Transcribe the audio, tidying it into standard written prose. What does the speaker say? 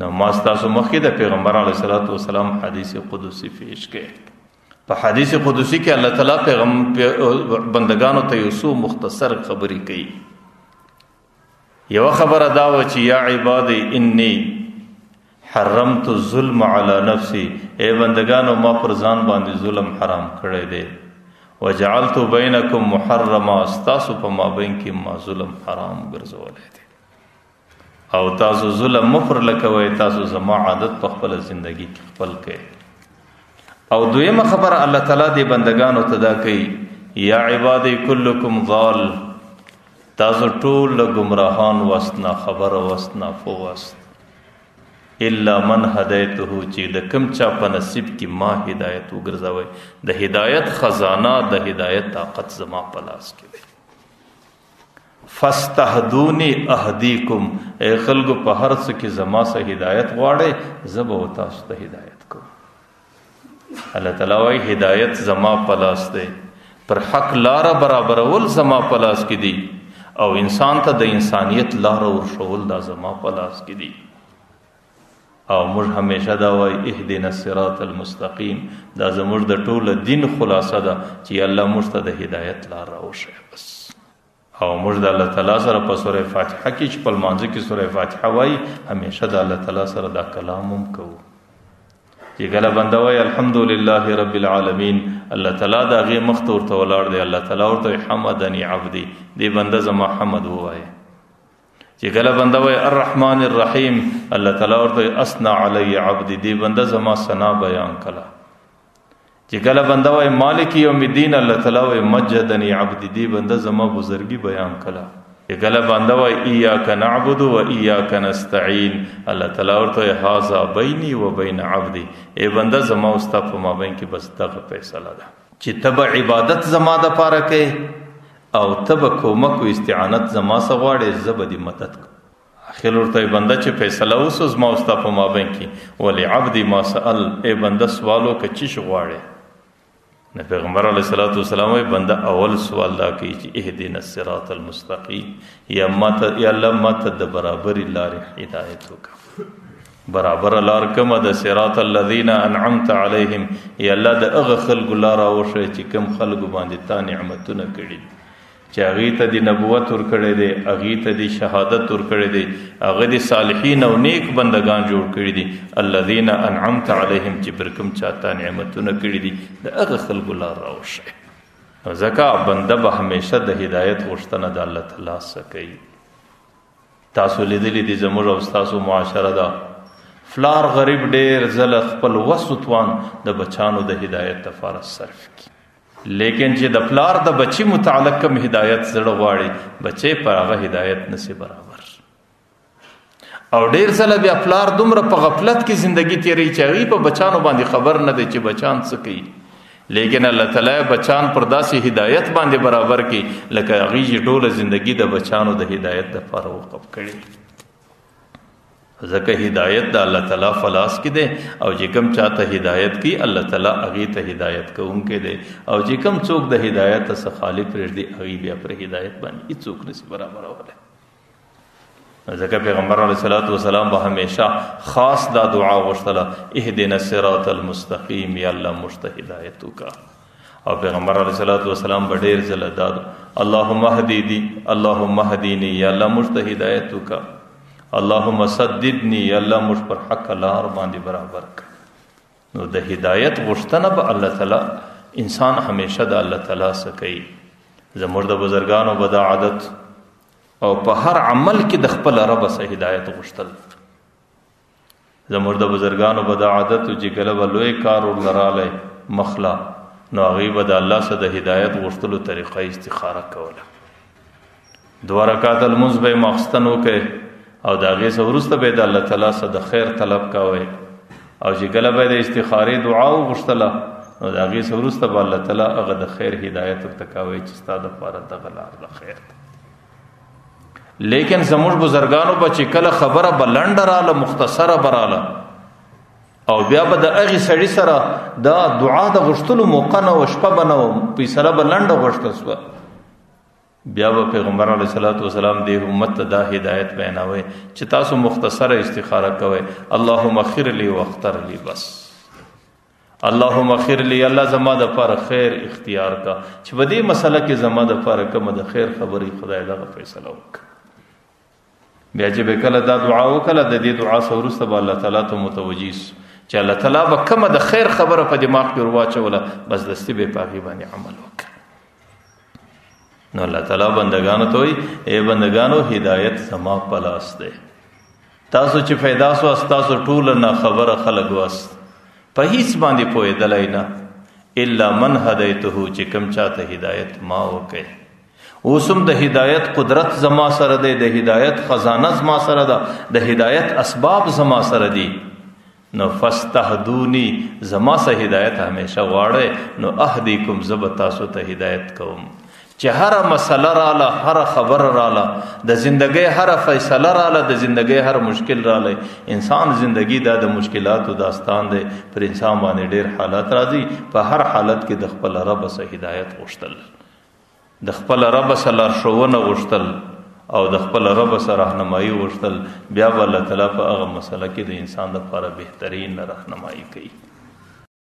نو ما ستاسو مخکې د پیغمبر علیه الصلاۃ والسلام حدیث قدسی پیش کړي. په حدیث قدسی کې الله تعالی بندگانو ته یو څو مختصر خبرې کوي. یو خبره دا و چې یا عبادی انی حرمت الظلم علی نفسی، اے بندگانو ما پر ځان باندې ظلم حرام کړی دی. وجعلت بینکم محرما، ستاسو په مابین کې ما ظلم حرام ګرځولی دی. او تاسو ظلم مفر لکوئ، تاسو زما عادت په خپل زندگی کې خپل کړئ. او دویمه خبره الله تعالی دی بندگانو ته دا کوي، یا عبادی کلکم ضال، تاسو ټول گمراهان وست، نا خبر وست، نا پوه وست، الا من هدیته، چې د کم چا په نصیب کې ما هدایت وګرځوي. د هدایت خزانه، د هدایت طاقت زما په لاس کې دی. فاستهدونی اهدیکم، اے خلکو په هر څه کې زما سره هدایت غواړئ، زه به تاسو ته هدایت کوم. الله تعالی وایي هدایت زما په لاس دی، پر حق لاره برابرول زما په لاس کې دی، او انسان ته د انسانیت لاره ورښول دا زما په لاس کې دی. او موږ همیشه دا وایي اهدنا الصراط المستقیم، دا زموږ د ټوله دین خلاصه ده چې الله موږ ته د هدایت لار راوښیي. بس او موږ د الله تعالی سره په سوره فاتحه کې چې په لمانځه کې سوره فاتحه وایي، همیشه د الله تعالی سره دا کلام هم کوو چې کله بنده وایي الحمدلله رب العالمین، الله تعالی د هغې مخ ته ورته ولاړ دی. الله تعالی ورته حمدنی عبدی، دی بنده زما حمد ووایه. چې کله بنده وایي الرحمن الرحیم، الله تعالی ورته اثنا علی عبدی، دی بنده زما ثنا بیان کړه. چې کله بنده وایي مالک یوم الدین، الله تعالی وایي مجدنی عبدی، دی بنده زما بزرگی بیان کړه. چې کله بنده وایي ایاک نعبد و ایاک نستعین، الله تعالی ورته هذا بینی و بین عبدی، ای بنده زما او ستا په مابین کې بس دغه فیصله ده چې ته به عبادت زما دپاره کوې او ته به کومک و استعانت زما څه غواړې، زه به دې مدد کوم. اخر ورته بنده چې فیصله وسو زما او ستا په مابین کې، ولعبدی ما سأل، ای بنده سوال وکړه چې څه غواړې. نو پیغمبر علیه الصلاۃ والسلام وایي بنده اول سوال دا کوي چې اهدنا الصراط المستقیم، یا الله ماته د برابرې لارې هدایت وکړه. برابره لار کومه ده؟ صراط الذین انعمت علیهم، یا الله د هغه خلکو لاره وښیه چې کوم خلکو باندې تا نعمتونه کړي، چې هغې ته د نبوت ورکړی دی، هغې ته د شهادت ورکړی دی، هغه د صالحین او نیک بندگان جوړ کړي دي. الذین انعمت علیهم، چې پر کوم چا تا نعمتونه کړي دي، د هغه خلکو لار راوښیه. نو ځکه بنده به همیشه د هدایت غوښتنه د الله تعالی څخه کوي. تاسو لیدلی دي زموږ او ستاسو معاشره ده، فلار غریب ډېر ځله خپل وس توان د بچانو د هدایت لپاره صرف کړي، لیکن چې د پلار د بچی متعلق کوم هدایت زړه غواړي، بچی پر هغه هدایت نسی برابر. او ډیر ځله بیا پلار دومره په غفلت کې زندگی تیری چې هغې په بچانو باندې خبر نه دی چې بچان څه کوي، لیکن الله تعالی بچان پر داسې هدایت باندې برابر کړي لکه هغې چې ټوله زندگی د بچانو د هدایت دپاره وقف کړي. ځکه هدایت د الله تعالی فلاس کې دی، او چې کوم چاته هدایت کی الله تعالی هغې ته هدایت کوونکی دی، او چې کوم څوک د هدایت څخه خالی پرېږدي هغې بیا پر هدایت باندې هېڅوک نشي برابرولی. ځکه پیغمبر علیه الصلاۃ والسلام به همیشه خاص دا دعا غوښتله اهدنا الصراط المستقیم، یا الله موږ ته هدایت وکړه. او پیغمبر علیه الصلاۃ والسلام به ډېر ځله دا اللهم اهدنی، اللهم اهدنی، یا الله موږ ته هدایت وکړه. اللهم سددنی، یا الله موږ پر حق لار باندې برابر کړه. نو د هدایت غوښتنه به الله تعالی انسان همیشه د الله تعالی څخه کوي. زموږ د بزرګانو به دا عادت او په هر عمل کې د خپل رب څخه هدایت غوښتل. زموږ د بزرګانو به دا عادت چې کله به لوی کار ورلرالی مخله، نو هغوی به د الله څخه د هدایت غوښتلو طریقه استخاره کوله. 2 رکعات لمونځ به یې ماخستن وکړي، او د هغې څخه وروسته به یې د الله تعالی څخه د خیر طلب کوئ، او چې کله به د استخارې دعا وغوښتله، نو د هغې څخه وروسته به الله تعالی هغه د خیر هدایت ورته کوئ چې ستا دپاره دغه لار د خیر ده. لیکن زموږ بزرګانو به چې کله خبره به لنډه راله، مختصره به راله، او بیا به د هغې سړي سره دا دعا د غوښتلو موقع نه وه، شپه به نه وه، فیصله به لنډه غوښته شوه، بیا به پیغمبر علیه الصلاۃ والسلام د امت ته دا هدایت بیانوي چې تاسو مختصره استخاره کوئ، اللهم اغفر لي واختر لي، بس اللهم اغفر لي، الله زما د لپاره خیر اختیار کا چې په دې مسله کې زما د لپاره کومه د خیر خبري خدای دغه فیصله وکړي. بیا چې به کله دا دعا وکړه د دې دعا سره وروسته به الله تعالی ته متوجي چې الله تعالی به کومه د خیر خبره په دماغ کې ورواچوله، بس دستي به په هغې باندې عمل وکړي. نو الله تعالی بندگانو ته وایي ای بندگانو هدایت زما په لاس دی، تاسو چې پیدا سو تاسو ټول نه خبره خلق واست په هیڅ باندې پوهېدلی نه الا من هدیته چې کوم چاته هدایت ما وکړي. اوس هم د هدایت قدرت زما سره دی، د هدایت خزانه زما سره ده، د هدایت اسباب زما سره دي. نو فاستهدونی زما سره هدایت همیشه غواړئ، نو اهدیکم زه به تاسو ته هدایت کوم. چې هر مسله رااله، هر خبر رااله، د زندګۍ هر فیصله رااله، د زندګۍ هر مشکل رااله، انسان زندگی دا د مشکلاتو داستان دی، پر انسان باندې ډیر حالات راځي، په هر حالت کې د خپل رب سره هدایت غوښتل، د خپل رب سره لارښوونه غوښتل او د خپل رب سره راهنمایي غوښتل، بیا به الله تعالی په هغه مسله کې د انسان لپاره بهترین راهنمایي کوي.